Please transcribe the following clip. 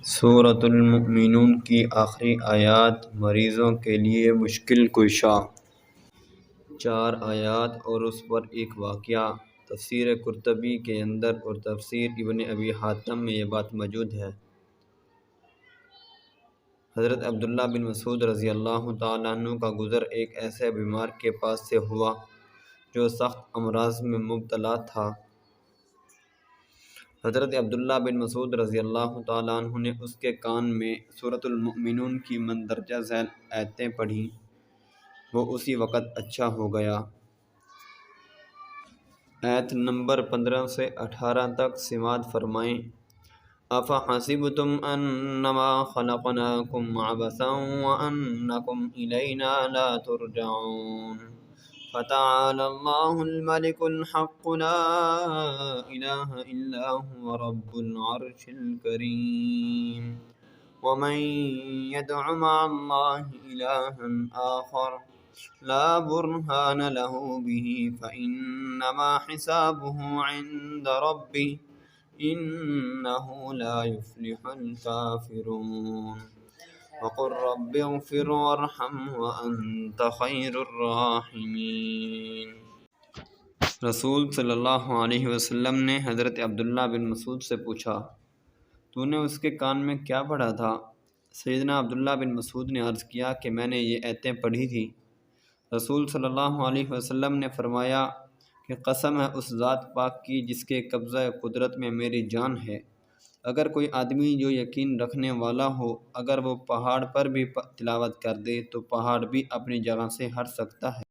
سورۃ المؤمنون کی آخری آیات مریضوں کے لیے مشکل کشا۔ 4 آیات اور اس پر ایک واقعہ۔ تفسیر قرطبی کے اندر اور تفسیر ابن ابی حاتم میں یہ بات موجود ہے۔ حضرت عبداللہ بن مسعود رضی اللہ تعالیٰ عنہ کا گزر ایک ایسے بیمار کے پاس سے ہوا جو سخت امراض میں مبتلا تھا۔ حضرت عبداللہ بن مسعود رضی اللہ تعالیٰ عنہ نے اس کے کان میں سورۃ المؤمنون کی مندرجہ ذیل آیتیں پڑھیں، وہ اسی وقت اچھا ہو گیا۔ آیت نمبر 15 سے 18 تک سماعت فرمائیں۔ أَفَحَسِبْتُمْ أَنَّمَا خَلَقْنَاكُمْ عَبَثًا وَأَنَّكُمْ إِلَيْنَا لَا تُرْجَعُونَ فَتَعَالَى اللَّهُ الْمَلِكُ الْحَقُّ لَا إِلَٰهَ إِلَّا هُوَ رَبُّ الْعَرْشِ الْكَرِيمِ وَمَن يَدْعُ مَعَ اللَّهِ إِلَٰهًا آخَرَ لَا بُرْهَانَ لَهُ بِهِ فَإِنَّمَا حِسَابُهُ عِندَ رَبِّهِ إِنَّهُ لَا يُفْلِحُ الْكَافِرُونَ وَقُل رَّبِّ اغْفِرْ وَارْحَمْ وَأَنتَ خَيْرُ الرَّاحِمِينَ۔ رسول صلی اللہ علیہ وسلم نے حضرت عبداللہ بن مسعود سے پوچھا، تو نے اس کے کان میں کیا پڑھا تھا؟ سیدنا عبداللہ بن مسعود نے عرض کیا کہ میں نے یہ آیتیں پڑھی تھیں۔ رسول صلی اللہ علیہ وسلم نے فرمایا کہ قسم ہے اس ذات پاک کی جس کے قبضہ قدرت میں میری جان ہے، اگر کوئی آدمی جو یقین رکھنے والا ہو، اگر وہ پہاڑ پر بھی تلاوت کر دے تو پہاڑ بھی اپنی جگہ سے ہٹ سکتا ہے۔